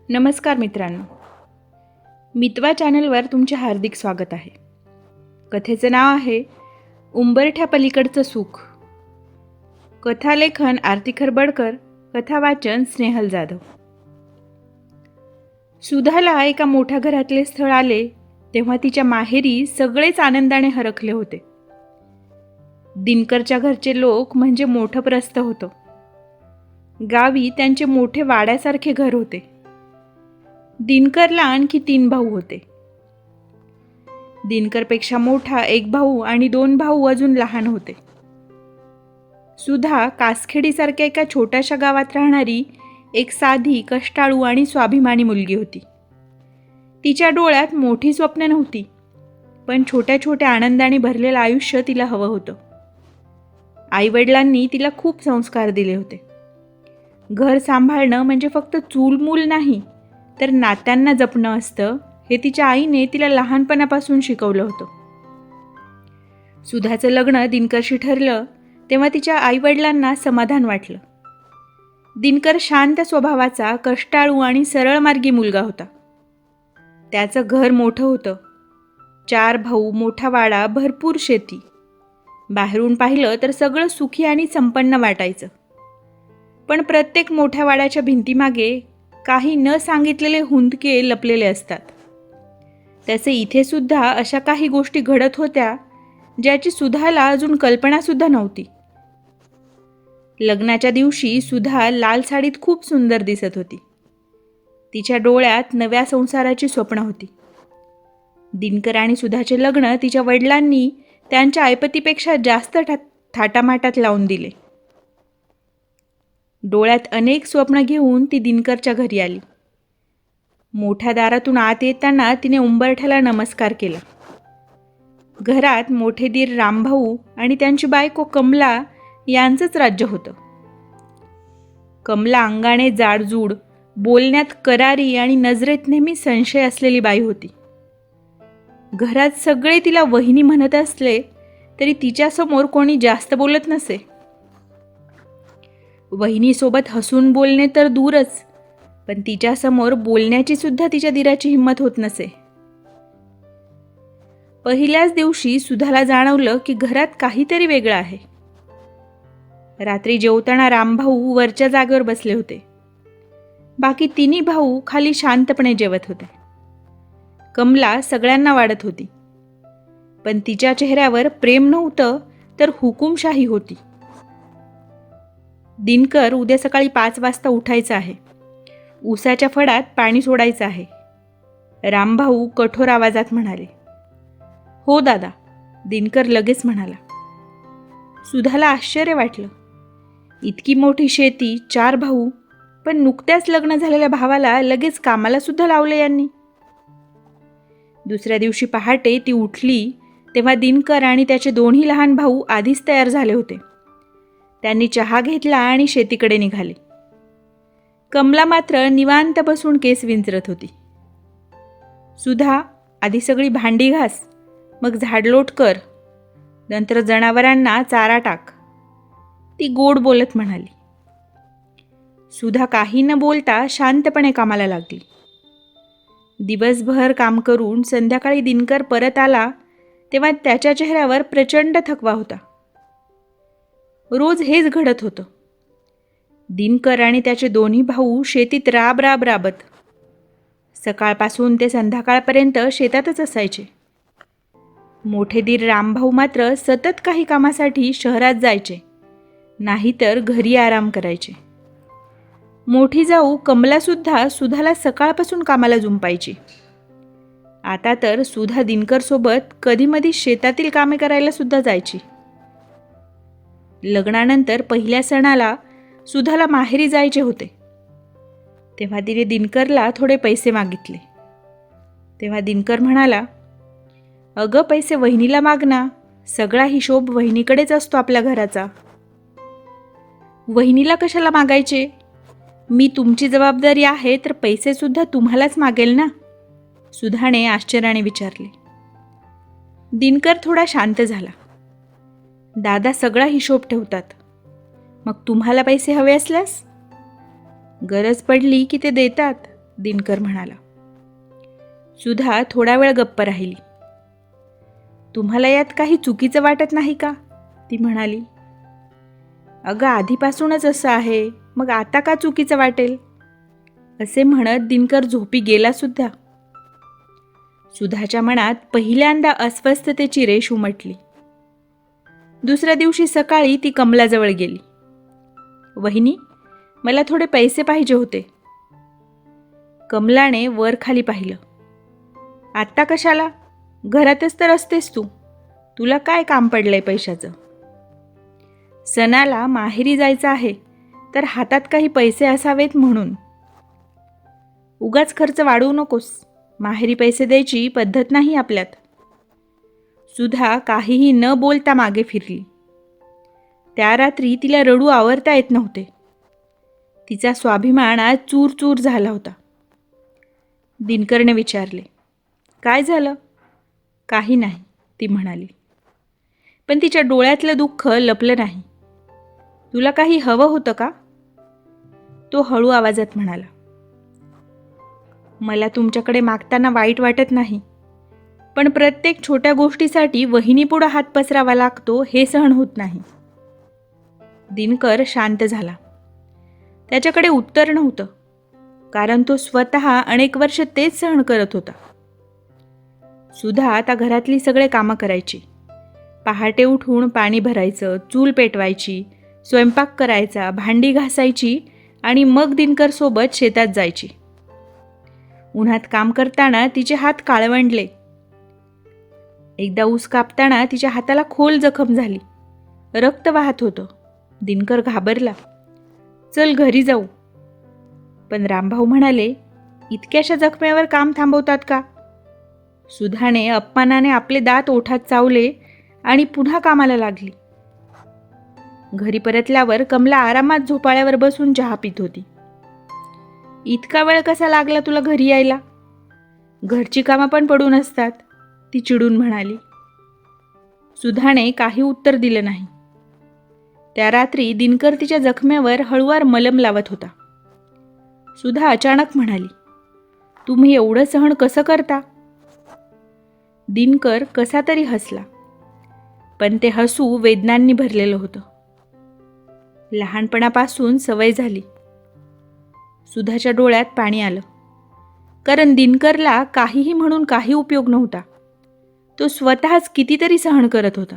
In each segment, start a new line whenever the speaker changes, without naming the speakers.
नमस्कार मित्रांनो, मितवा चॅनलवर तुमचे हार्दिक स्वागत आहे. कथेचं नाव आहे उंबरठ्या पलीकडचं सुख. कथालेखन आरती खरबडकर, कथा वाचन स्नेहल जाधव. सुधाला एका मोठ्या घरातले स्थळ आले तेव्हा तिच्या माहेरी सगळेच आनंदाने हरखले होते. दिनकरच्या घरचे लोक म्हणजे मोठं प्रस्थ होतं. गावी त्यांचे मोठे वाड्यासारखे घर होते. दिनकरला आणखी 3 भाऊ होते. दिनकरपेक्षा मोठा एक भाऊ आणि 2 भाऊ अजून लहान होते. सुधा कासखेडीसारख्या एका छोट्याशा गावात राहणारी एक साधी, कष्टाळू आणि स्वाभिमानी मुलगी होती. तिच्या डोळ्यात मोठी स्वप्न नव्हती, पण छोट्या छोट्या आनंदाने भरलेलं आयुष्य तिला हवं होतं. आईवडिलांनी तिला खूप संस्कार दिले होते. घर सांभाळणं म्हणजे फक्त चूलमूल नाही, तर नात्यांना जपणं असतं हे तिच्या आईने तिला लहानपणापासून शिकवलं होतं. सुधाचं लग्न दिनकरशी ठरलं तेव्हा तिच्या आईवडिलांना समाधान वाटलं. दिनकर शांत स्वभावाचा, कष्टाळू आणि सरळमार्गी मुलगा होता. त्याचं घर मोठं होतं. 4 भाऊ, मोठा वाडा, भरपूर शेती. बाहेरून पाहिलं तर सगळं सुखी आणि संपन्न वाटायचं. पण प्रत्येक मोठ्या वाड्याच्या भिंतीमागे काही न सांगितलेले हुंदके लपलेले असतात. त्याचे इथे सुद्धा अशा काही गोष्टी घडत होत्या ज्याची सुधाला अजून कल्पनासुद्धा नव्हती. लग्नाच्या दिवशी सुधा लाल साडीत खूप सुंदर दिसत होती. तिच्या डोळ्यात नव्या संसाराची स्वप्न होती. दिनकर आणि सुधाचे लग्न तिच्या वडिलांनी त्यांच्या ऐपतीपेक्षा जास्त थाटामाटात लावून दिले. डोळ्यात अनेक स्वप्न घेऊन ती दिनकरच्या घरी आली. मोठ्या दारातून आत येताना तिने उंबरठ्याला नमस्कार केला. घरात मोठे दीर रामभाऊ आणि त्यांची बायको कमला यांचंच राज्य होतं. कमला अंगाने जाडजूड, बोलण्यात करारी आणि नजरेत नेहमी संशय असलेली बाई होती. घरात सगळे तिला वहिनी म्हणत असले तरी तिच्यासमोर कोणी जास्त बोलत नसे. वहिनीसोबत हसून बोलणे तर दूरच, पण तिच्यासमोर बोलण्याची सुद्धा तिच्या दिराची हिंमत होत नसे. पहिल्याच दिवशी सुधाला जाणवलं की घरात काहीतरी वेगळं आहे. रात्री जेवताना रामभाऊ वरच्या जागेवर बसले होते. बाकी 3 भाऊ खाली शांतपणे जेवत होते. कमला सगळ्यांना वाढत होती, पण तिच्या चेहऱ्यावर प्रेम नव्हतं तर हुकुमशाही होती. दिनकर उद्या सकाळी 5 वाजता उठायचं आहे. ऊसाच्या फडात पाणी सोडायचं आहे, रामभाऊ कठोर आवाजात म्हणाले. हो दादा, दिनकर लगेच म्हणाला. सुधाला आश्चर्य वाटलं. इतकी मोठी शेती, 4 भाऊ, पण नुकत्याच लग्न झालेल्या भावाला लगेच कामाला सुद्धा लावले यांनी. दुसऱ्या दिवशी पहाटे ती उठली तेव्हा दिनकर आणि त्याचे 2 लहान भाऊ आधीच तयार झाले होते. त्यांनी चहा घेतला आणि शेतीकडे निघाले. कमला मात्र निवांत बसून केस विंचरत होती. सुधा, आधी सगळी भांडी घास, मग झाडलोट कर, नंतर जनावरांना चारा टाक, ती गोड बोलत म्हणाली. सुधा काही न बोलता शांतपणे कामाला लागली. दिवसभर काम करून संध्याकाळी दिनकर परत आला तेव्हा त्याच्या चेहऱ्यावर प्रचंड थकवा होता. रोज हेच घडत होतं. दिनकर आणि त्याचे 2 भाऊ शेतीत राबत सकाळपासून ते संध्याकाळपर्यंत शेतातच असायचे. मोठे दीर रामभाऊ मात्र सतत काही कामासाठी शहरात जायचे, नाहीतर घरी आराम करायचे. मोठी जाऊ कमलासुद्धा सुधाला सकाळपासून कामाला जुंपायची. आता तर सुधा दिनकरसोबत कधीमधी शेतातील कामे करायला सुद्धा जायची. लग्नानंतर पहिल्या सणाला सुधाला माहेरी जायचे होते. तेव्हा तिने दिनकरला थोडे पैसे मागितले. तेव्हा दिनकर म्हणाला, अगं पैसे वहिनीला माग ना, सगळा हिशोब वहिनीकडेच असतो आपल्या घराचा. वहिनीला कशाला मागायचे? मी तुमची जबाबदारी आहे तर पैसे सुद्धा तुम्हालाच मागेल ना, सुधाने आश्चर्याने विचारले. दिनकर थोडा शांत झाला. दादा सगळा हिशोब ठेवतात, मग तुम्हाला पैसे हवे असल्यास गरज पडली की ते देतात, दिनकर म्हणाला. सुधा थोडा वेळ गप्प राहिली. तुम्हाला यात काही चुकीचं वाटत नाही का? ती म्हणाली. अगं, आधीपासूनच असं आहे, मग आता का चुकीचं वाटेल? असे म्हणत दिनकर झोपी गेला सुद्धा. सुधाच्या मनात पहिल्यांदा अस्वस्थतेची रेष उमटली. दुसऱ्या दिवशी सकाळी ती कमलाजवळ गेली. वहिनी, मला थोडे पैसे पाहिजे होते. कमलाने वर खाली पाहिलं. आत्ता कशाला? घरातच तर असतेस तू. तुला काय काम पडलंय पैशाचं? सणाला माहेरी जायचं आहे, तर हातात काही पैसे असावेत म्हणून. उगाच खर्च वाढवू नकोस. माहेरी पैसे द्यायची पद्धत नाही आपल्यात. सुधा काहीही न बोलता मागे फिरली. त्या रात्री तिला रडू आवरता येत नव्हते. तिचा स्वाभिमान आज चूर झाला होता. दिनकरने विचारले, काय झालं? काही नाही, ती म्हणाली. पण तिच्या डोळ्यातलं दुःख लपलं नाही. तुला काही हवं होतं का? तो हळू आवाजात म्हणाला. मला तुमच्याकडे मागताना वाईट वाटत नाही, पण प्रत्येक छोट्या गोष्टीसाठी वहिनीपुढं हात पसरावा लागतो हे सहन होत नाही. दिनकर शांत झाला. त्याच्याकडे उत्तर नव्हतं, कारण तो स्वतः अनेक वर्ष तेच सहन करत होता. सुधा आता घरातली सगळे कामं करायची. पहाटे उठून पाणी भरायचं, चूल पेटवायची, स्वयंपाक करायचा, भांडी घासायची आणि मग दिनकरसोबत शेतात जायची. उन्हात काम करताना तिचे हात काळवंडले. एकदा ऊस कापताना तिच्या हाताला खोल जखम झाली. रक्त वाहत होतं. दिनकर घाबरला. चल घरी जाऊ. पण रामभाऊ म्हणाले, इतक्याशा जखमेवर काम थांबवतात का? सुधाने अपमानाने आपले दात ओठात चावले आणि पुन्हा कामाला लागली. घरी परतल्यावर कमला आरामात झोपाळ्यावर बसून चहा पित होती. इतका वेळ कसा लागला तुला घरी यायला? घरची कामं पण पडून असतात, ती चिडून म्हणाली. सुधाने काही उत्तर दिलं नाही. त्या रात्री दिनकर तिच्या जखमेवर हळूवार मलम लावत होता. सुधा अचानक म्हणाली, तुम्ही एवढं सहन कसं करता? दिनकर कसा तरी हसला, पण ते हसू वेदनांनी भरलेलं होतं. लहानपणापासून सवय झाली. सुधाच्या डोळ्यात पाणी आलं, कारण दिनकरला काहीही म्हणून काही उपयोग नव्हता. तो स्वतःच कितीतरी सहन करत होता.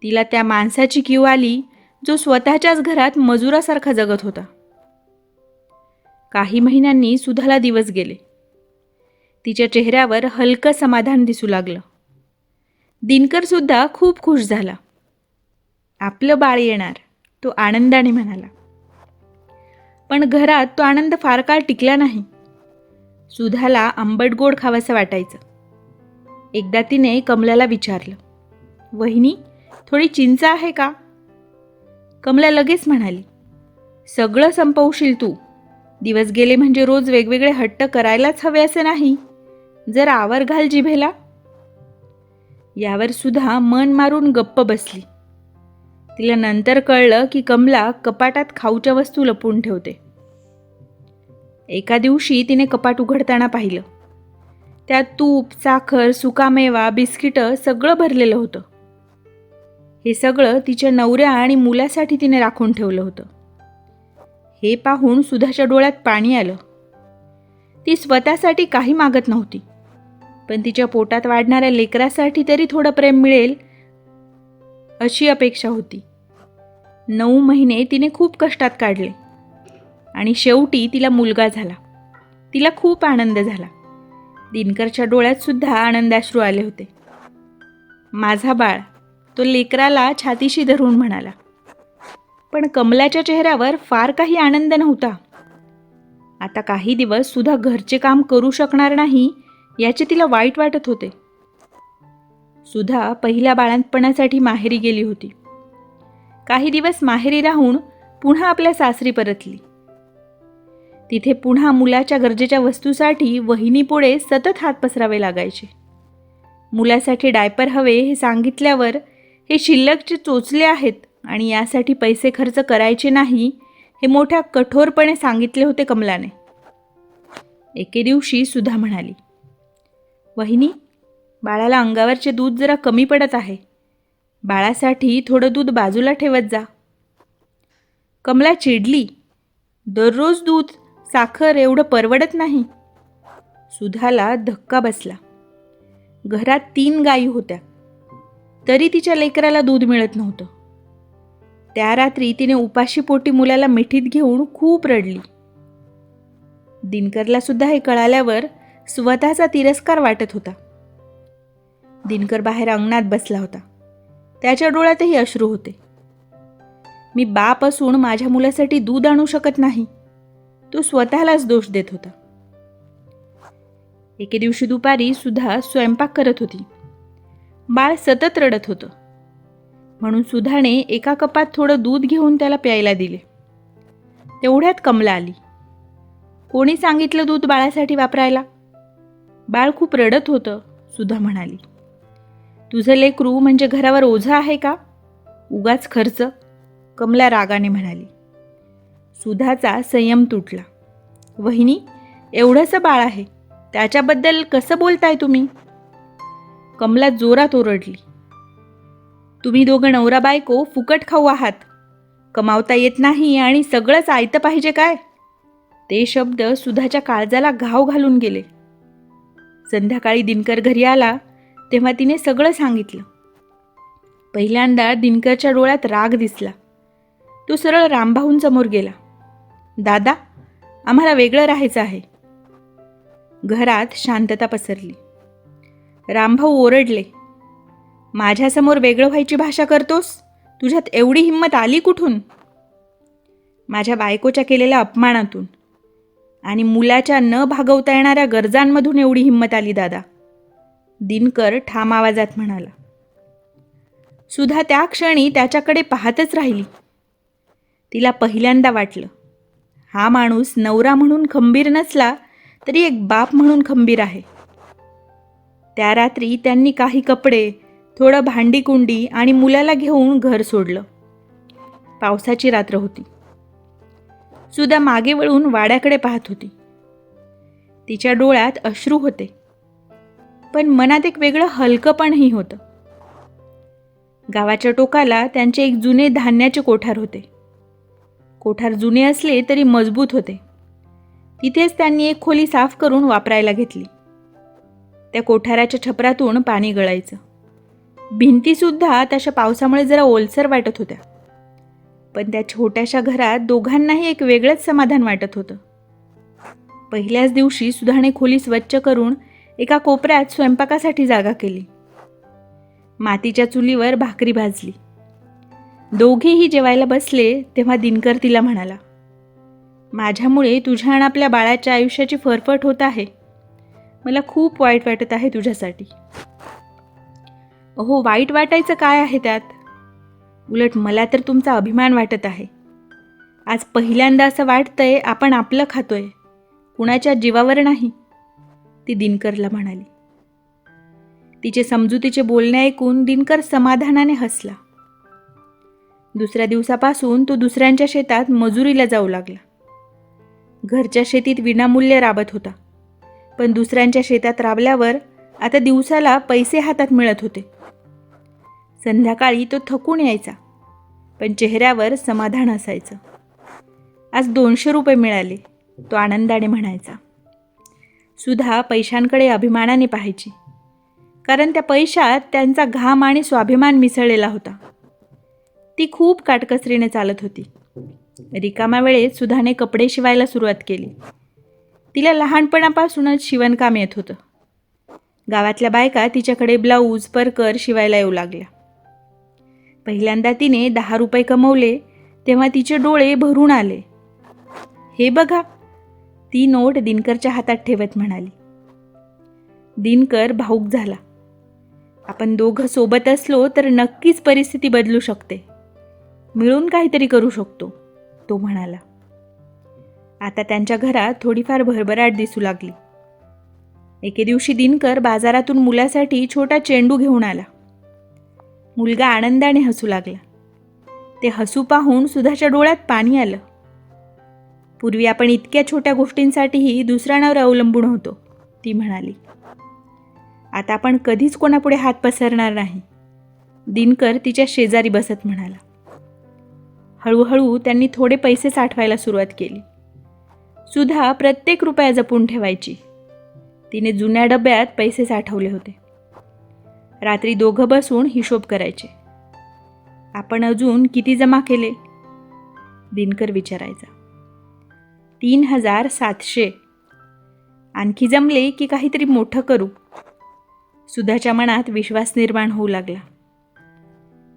तिला त्या माणसाची कीव आली जो स्वतःच्याच घरात मजुरासारखा जगत होता. काही महिन्यांनी सुधाला दिवस गेले. तिच्या चेहऱ्यावर हलकं समाधान दिसू लागलं. दिनकर सुद्धा खूप खुश झाला. आपलं बाळ येणार, तो आनंदाने म्हणाला. पण घरात तो आनंद फार काळ टिकला नाही. सुधाला आंबट गोड खावंसं वाटायचं. एकदा तिने कमलाला विचारलं, वहिनी, थोडी चिंच आहे का? कमला लगेच म्हणाली, सगळं संपवशील तू. दिवस गेले म्हणजे रोज वेगवेगळे हट्ट करायलाच हवे असे नाही. जर आवर घाल जिभेला. यावर सुद्धा मन मारून गप्प बसली. तिला नंतर कळलं की कमला कपाटात खाऊच्या वस्तू लपवून ठेवते. एका दिवशी तिने कपाट उघडताना पाहिलं. त्यात तूप, साखर, सुकामेवा, बिस्किटं सगळं भरलेलं होतं. हे सगळं तिच्या नवऱ्या आणि मुलासाठी तिने राखून ठेवलं होतं. हे पाहून सुधाच्या डोळ्यात पाणी आलं. ती स्वतःसाठी काही मागत नव्हती, पण तिच्या पोटात वाढणाऱ्या लेकरासाठी तरी थोडं प्रेम मिळेल अशी अपेक्षा होती. 9 महिने तिने खूप कष्टात काढले आणि शेवटी तिला मुलगा झाला. तिला खूप आनंद झाला. दिनकरच्या डोळ्यात सुद्धा आनंदाश्रू आले होते. माझा बाळ, तो लेकराला छातीशी धरून म्हणाला. पण कमलाच्या चेहऱ्यावर फार काही आनंद नव्हता. आता काही दिवस सुद्धा घरचे काम करू शकणार नाही याचे तिला वाईट वाटत होते. सुधा पहिल्या बाळंतपणासाठी माहेरी गेली होती. काही दिवस माहेरी राहून पुन्हा आपल्या सासरी परतली. तिथे पुन्हा मुलाच्या गरजेच्या वस्तूसाठी वहिनीपुढे सतत हात पसरावे लागायचे. मुलासाठी डायपर हवे हे सांगितल्यावर हे शिल्लकचे चोचले आहेत आणि यासाठी पैसे खर्च करायचे नाही हे मोठ्या कठोरपणे सांगितले होते कमलाने. एके दिवशी सुधा म्हणाली, वहिनी, बाळाला अंगावरचे दूध जरा कमी पडत आहे. बाळासाठी थोडं दूध बाजूला ठेवत जा. कमला चिडली, दररोज दूध, साखर एवढं परवडत नाही. सुधाला धक्का बसला. घरात 3 गायी होत्या, तरी तिच्या लेकराला दूध मिळत नव्हतं. त्या रात्री तिने उपाशी पोटी मुलाला मिठीत घेऊन खूप रडली. दिनकरला सुद्धा हे कळाल्यावर स्वतःचा तिरस्कार वाटत होता. दिनकर बाहेर अंगणात बसला होता. त्याच्या डोळ्यातही अश्रू होते. मी बाप असून माझ्या मुलासाठी दूध आणू शकत नाही, तो स्वतःलाच दोष देत होता. एके दिवशी दुपारी सुधा स्वयंपाक करत होती. बाळ सतत रडत होतं, म्हणून सुधाने एका कपात थोडं दूध घेऊन त्याला प्यायला दिले. तेवढ्यात कमला आली. कोणी सांगितलं दूध बाळासाठी वापरायला? बाळ खूप रडत होतं, सुधा म्हणाली. तुझं लेकरू म्हणजे घरावर ओझं आहे का? उगाच खर्च, कमला रागाने म्हणाली. सुधाचा संयम तुटला. वहिनी, एवढंसं बाळ आहे, त्याच्याबद्दल कसं बोलताय तुम्ही? कमला जोरात ओरडली. तुम्ही दोघं नवरा बायको फुकट खाऊ आहात. कमावता येत नाही आणि सगळंच आयतं पाहिजे काय? ते शब्द सुधाच्या काळजाला घाव घालून गेले. संध्याकाळी दिनकर घरी आला तेव्हा तिने सगळं सांगितलं. पहिल्यांदा दिनकरच्या डोळ्यात राग दिसला. तो सरळ रामभाऊंसमोर गेला. दादा, आम्हाला वेगळं राहायचं आहे. घरात शांतता पसरली. रामभाऊ ओरडले, माझ्यासमोर वेगळं व्हायची भाषा करतोस? तुझ्यात एवढी हिंमत आली कुठून? माझ्या बायकोच्या केलेल्या अपमानातून आणि मुलाच्या न भागवता येणाऱ्या गरजांमधून एवढी हिंमत आली दादा, दिनकर ठाम आवाजात म्हणाला. सुधा त्या क्षणी त्याच्याकडे पाहतच राहिली. तिला पहिल्यांदा वाटलं, हा माणूस नवरा म्हणून खंबीर नसला तरी एक बाप म्हणून खंबीर आहे. त्या रात्री त्यांनी काही कपडे, थोडं भांडीकुंडी आणि मुलाला घेऊन घर सोडलं. पावसाची रात्र होती. सुधा मागे वळून वाड्याकडे पाहत होती. तिच्या डोळ्यात अश्रू होते, पण मनात एक वेगळं हलकंपणही होतं. गावाच्या टोकाला त्यांचे एक जुने धान्याचे कोठार होते. कोठार जुने असले तरी मजबूत होते. तिथेच त्यांनी एक खोली साफ करून वापरायला घेतली. त्या कोठाराच्या छपरातून पाणी गळायचं. भिंतीसुद्धा तशा पावसामुळे जरा ओलसर वाटत होत्या. पण त्या छोट्याशा घरात दोघांनाही एक वेगळंच समाधान वाटत होतं. पहिल्याच दिवशी सुधाने खोली स्वच्छ करून एका कोपऱ्यात स्वयंपाकासाठी जागा केली. मातीच्या चुलीवर भाकरी भाजली. दोघेही जेवायला बसले तेव्हा दिनकर तिला म्हणाला, माझ्यामुळे तुझ्या आणि आपल्या बाळाच्या आयुष्याची फरफट होत आहे. मला खूप वाईट वाटत आहे तुझ्यासाठी. अहो, वाईट वाटायचं काय आहे त्यात? उलट मला तर तुमचा अभिमान वाटत आहे. आज पहिल्यांदा असं वाटतंय आपण आपलं खातोय, कुणाच्या जीवावर नाही, ती दिनकरला म्हणाली. तिचे समजुतीचे बोलणे ऐकून दिनकर समाधानाने हसला. दुसऱ्या दिवसापासून तो दुसऱ्यांच्या शेतात मजुरीला जाऊ लागला. घरच्या शेतीत विनामूल्य राबत होता, पण दुसऱ्यांच्या शेतात राबल्यावर आता दिवसाला पैसे हातात मिळत होते. संध्याकाळी तो थकून यायचा, पण चेहऱ्यावर समाधान असायचं. आज 200 रुपये मिळाले, तो आनंदाने म्हणायचा. सुधा पैशांकडे अभिमानाने पाहायची, कारण त्या पैशात त्यांचा घाम आणि स्वाभिमान मिसळलेला होता. ती खूप काटकसरीने चालत होती. रिकाम्या वेळेत सुधाने कपडे शिवायला सुरुवात केली. तिला लहानपणापासूनच शिवणकाम येत होतं. गावातल्या बायका तिच्याकडे ब्लाऊज, परकर शिवायला येऊ लागल्या. पहिल्यांदा तिने 10 रुपये कमवले तेव्हा तिचे डोळे भरून आले. हे बघा, ती नोट दिनकरच्या हातात ठेवत म्हणाली. दिनकर भावूक झाला. आपण दोघं सोबत असलो तर नक्कीच परिस्थिती बदलू शकते, मिळून काहीतरी करू शकतो, तो म्हणाला. आता त्यांच्या घरात थोडीफार भरभराट दिसू लागली. एके दिवशी दिनकर बाजारातून मुलासाठी छोटा चेंडू घेऊन आला. मुलगा आनंदाने हसू लागला. ते हसू पाहून सुधाच्या डोळ्यात पाणी आलं. पूर्वी आपण इतक्या छोट्या गोष्टींसाठीही दुसऱ्यांवर अवलंबून होतो, ती म्हणाली. आता आपण कधीच कोणापुढे हात पसरणार नाही, दिनकर तिच्या शेजारी बसत म्हणाला. हळूहळू त्यांनी थोडे पैसे साठवायला सुरुवात केली. सुधा प्रत्येक रुपया जपून ठेवायची. तिने जुन्या डब्यात पैसे साठवले होते. रात्री दोघं बसून हिशोब करायचे. आपण अजून किती जमा केले, दिनकर विचारायचा. 3,700. आणखी जमले की काहीतरी मोठं करू. सुधाच्या मनात विश्वास निर्माण होऊ लागला.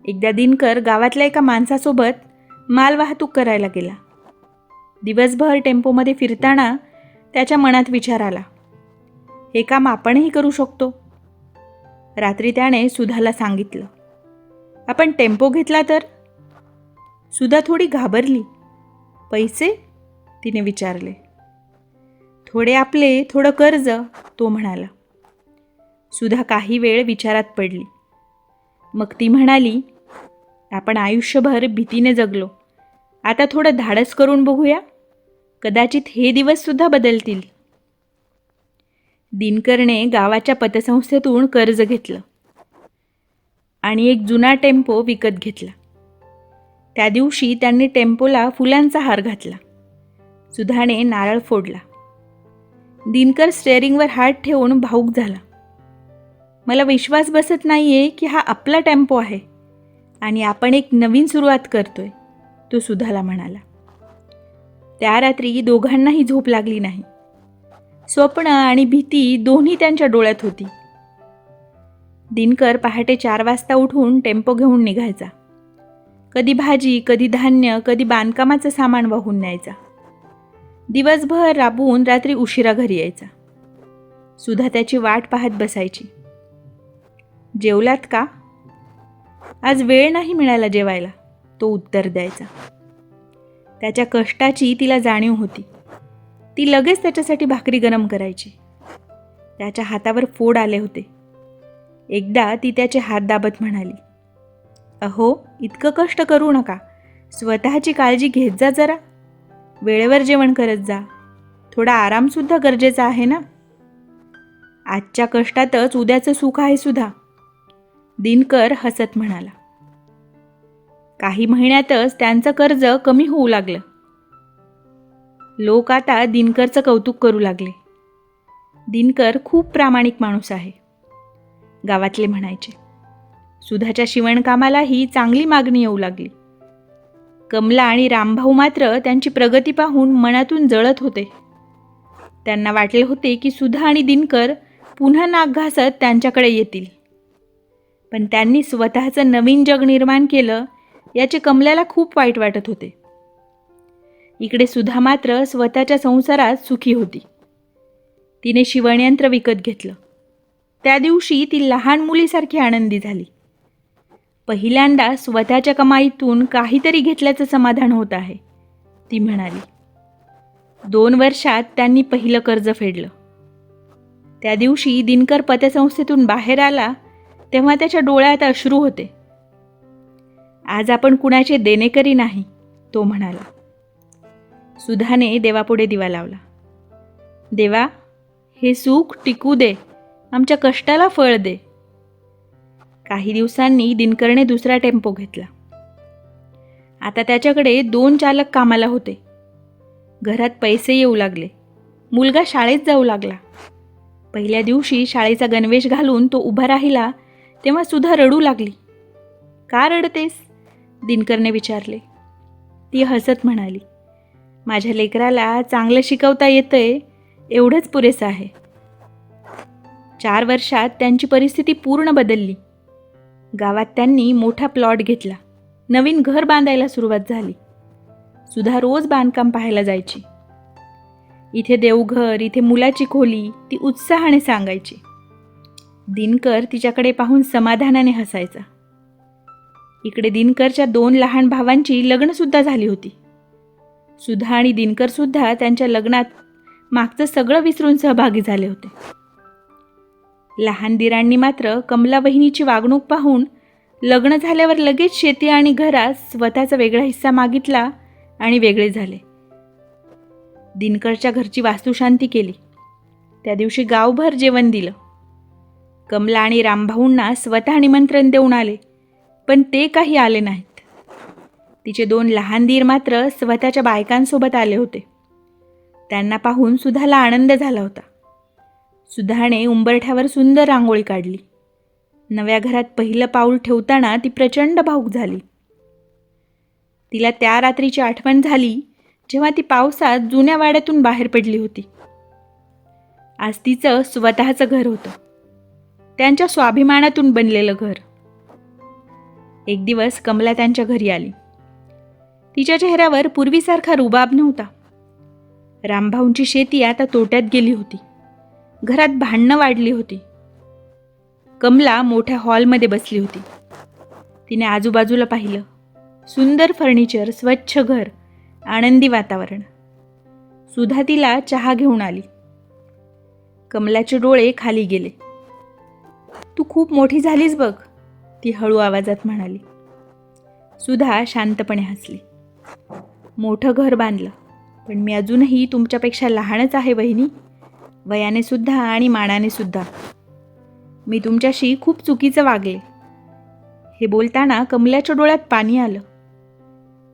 एकदा दिनकर गावातल्या एका माणसासोबत माल वाहतूक करायला गेला. दिवसभर टेम्पोमध्ये फिरताना त्याच्या मनात विचार आला, हे काम आपणही करू शकतो. रात्री त्याने सुधाला सांगितलं, आपण टेम्पो घेतला तर. सुधा थोडी घाबरली. पैसे, तिने विचारले. थोडे आपले, थोडं कर्ज, तो म्हणाला. सुधा काही वेळ विचारात पडली. मग ती म्हणाली, आपण आयुष्यभर भीतीने जगलो, आता थोडं धाडस करून बघूया, कदाचित हे दिवससुद्धा बदलतील. दिनकरने गावाच्या पतसंस्थेतून कर्ज घेतलं आणि एक जुना टेम्पो विकत घेतला. त्या दिवशी त्यांनी टेम्पोला फुलांचा हार घातला. सुधाने नारळ फोडला. दिनकर स्टेअरिंगवर हात ठेवून भावूक झाला. मला विश्वास बसत नाहीये की हा आपला टेम्पो आहे आणि आपण एक नवीन सुरुवात करतोय, तो सुधाला म्हणाला. त्या रात्री दोघांनाही झोप लागली नाही. स्वप्न आणि भीती दोन्ही त्यांच्या डोळ्यात होती. दिनकर पहाटे 4 वाजता उठून टेम्पो घेऊन निघायचा. कधी भाजी, कधी धान्य, कधी बांधकामाचं सामान वाहून न्यायचा. दिवसभर राबवून रात्री उशिरा घरी यायचा. सुधा त्याची वाट पाहत बसायची. जेवलात का? आज वेळ नाही मिळाला जेवायला, तो उत्तर द्यायचा. त्याच्या कष्टाची तिला जाणीव होती. ती लगेच त्याच्यासाठी भाकरी गरम करायची. त्याच्या हातावर फोड आले होते. एकदा ती त्याचे हात दाबत म्हणाली, अहो, इतकं कष्ट करू नका, स्वतःची काळजी घेत जा जरा, वेळेवर जेवण करत जा, थोडा आरामसुद्धा गरजेचा आहे ना. आजच्या कष्टातच उद्याचं सुख आहे सुद्धा, दिनकर हसत म्हणाला. काही महिन्यातच त्यांचं कर्ज कमी होऊ लागलं. लोक आता दिनकरचं कौतुक करू लागले. दिनकर खूप प्रामाणिक माणूस आहे, गावातले म्हणायचे. सुधाच्या शिवणकामालाही चांगली मागणी येऊ लागली. कमला आणि रामभाऊ मात्र त्यांची प्रगती पाहून मनातून जळत होते. त्यांना वाटले होते की सुधा आणि दिनकर पुन्हा नाक घासत त्यांच्याकडे येतील. पण त्यांनी स्वतःचं नवीन जग निर्माण केलं याचे कमल्याला खूप वाईट वाटत होते. इकडे सुधा मात्र स्वतःच्या संसारात सुखी होती. तिने शिवणयंत्र विकत घेतलं. त्या दिवशी ती लहान मुलीसारखी आनंदी झाली. पहिल्यांदा स्वतःच्या कमाईतून काहीतरी घेतल्याचं समाधान होत आहे, ती म्हणाली. 2 वर्षात त्यांनी पहिलं कर्ज फेडलं. त्या दिवशी दिनकर पतसंस्थेतून बाहेर आला तेव्हा त्याच्या डोळ्यात अश्रू होते. आज आपण कुणाचे देणेकरी नाही, तो म्हणाला. सुधाने देवापुढे दिवा लावला. देवा, हे सुख टिकू दे, आमच्या कष्टाला फळ दे. काही दिवसांनी दिनकरने दुसरा टेम्पो घेतला. आता त्याच्याकडे 2 चालक कामाला होते. घरात पैसे येऊ लागले. मुलगा शाळेत जाऊ लागला. पहिल्या दिवशी शाळेचा गणवेश घालून तो उभा राहिला तेव्हा सुधा रडू लागली. का रडतेस? दिनकरने विचारले. ती हसत म्हणाली, माझ्या लेकराला चांगलं शिकवता येतंय, एवढंच पुरेसं आहे. 4 वर्षात त्यांची परिस्थिती पूर्ण बदलली. गावात त्यांनी मोठा प्लॉट घेतला. नवीन घर बांधायला सुरुवात झाली. सुधा रोज बांधकाम पाहायला जायची. इथे देवघर, इथे मुलाची खोली, ती उत्साहाने सांगायची. दिनकर तिच्याकडे पाहून समाधानाने हसायचा. इकडे दिनकरच्या 2 लहान भावांची लग्नसुद्धा झाली होती. सुधा आणि दिनकरसुद्धा त्यांच्या लग्नात मागचं सगळं विसरून सहभागी झाले होते. लहान दिरांनी मात्र कमला वहिनीची वागणूक पाहून लग्न झाल्यावर लगेच शेती आणि घरात स्वतःचा वेगळा हिस्सा मागितला आणि वेगळे झाले. दिनकरच्या घरची वास्तुशांती केली. त्या दिवशी गावभर जेवण दिलं. कमला आणि रामभाऊंना स्वतः निमंत्रण देऊन आले, पण ते काही आले नाहीत. तिचे 2 लहान दीर मात्र स्वतःच्या बायकांसोबत आले होते. त्यांना पाहून सुधाला आनंद झाला होता. सुधाने उंबरठ्यावर सुंदर रांगोळी काढली. नव्या घरात पहिलं पाऊल ठेवताना ती प्रचंड भावूक झाली. तिला त्या रात्रीची आठवण झाली जेव्हा ती पावसात जुन्या वाड्यातून बाहेर पडली होती. आज तिचं स्वतःचं घर होतं, त्यांच्या स्वाभिमानातून बनलेलं घर. एक दिवस कमला त्यांच्या घरी आली. तिच्या चेहऱ्यावर पूर्वीसारखा रुबाब नव्हता. रामभाऊंची शेती आता तोट्यात गेली होती. घरात भांडणं वाढली होती. कमला मोठ्या हॉलमध्ये बसली होती. तिने आजूबाजूला पाहिलं. सुंदर फर्निचर, स्वच्छ घर, आनंदी वातावरण. सुधा तिला चहा घेऊन आली. कमलाचे डोळे खाली गेले. तू खूप मोठी झालीस बघ, ती हळू आवाजात म्हणाली. सुधा शांतपणे हसली. मोठं घर बांधलं, पण मी अजूनही तुमच्यापेक्षा लहानच आहे वहिनी, वयाने सुद्धा आणि मानाने सुद्धा. मी तुमच्याशी खूप चुकीचं वागले. हे बोलताना कमलाच्या डोळ्यात पाणी आलं.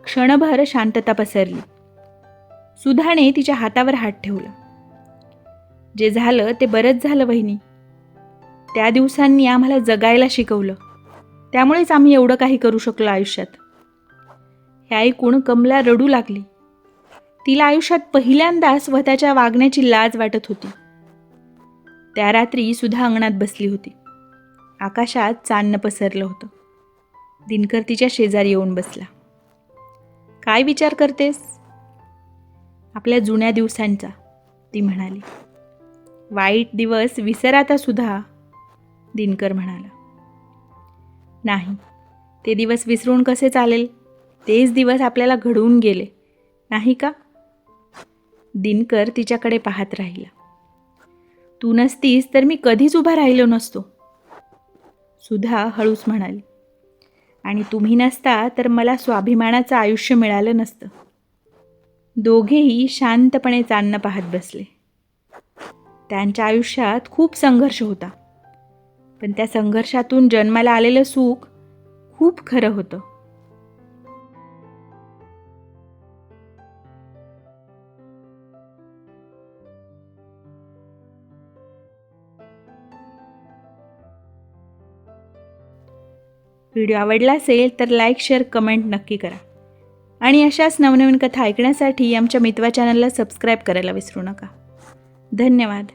क्षणभर शांतता पसरली. सुधाने तिच्या हातावर हात ठेवला. जे झालं ते बरंच झालं वहिनी. त्या दिवसांनी आम्हाला जगायला शिकवलं, त्यामुळेच आम्ही एवढं काही करू शकलो आयुष्यात. हे ऐकून कमला रडू लागली. तिला आयुष्यात पहिल्यांदा स्वतःच्या वागण्याची लाज वाटत होती. त्या रात्री सुधा अंगणात बसली होती. आकाशात चांदणं पसरलं होतं. दिनकर तिच्या शेजारी येऊन बसला. काय विचार करतेस? आपल्या जुन्या दिवसांचा, ती म्हणाली. वाईट दिवस विसर आता सुधा, दिनकर म्हणाला. नाही, ते दिवस विसरून कसे चालेल? तेच दिवस आपल्याला घडवून गेले, नाही का? दिनकर तिच्याकडे पाहत राहिला. तू नसतीस तर मी कधीच उभा राहिलो नसतो, सुधा हळूच म्हणाली. आणि तुम्ही नसता तर मला स्वाभिमानाचं आयुष्य मिळालं नसतं. दोघेही शांतपणे चांदणं पाहत बसले. त्यांच्या आयुष्यात खूप संघर्ष होता, पण त्या संघर्षातून जन्माला आलेलं सुख खूप खरं होतं. व्हिडिओ आवडला असेल तर लाईक, शेअर, कमेंट नक्की करा. आणि अशाच नवनवीन कथा ऐकण्यासाठी आमच्या मितवा चॅनलला सबस्क्राईब करायला विसरू नका. धन्यवाद.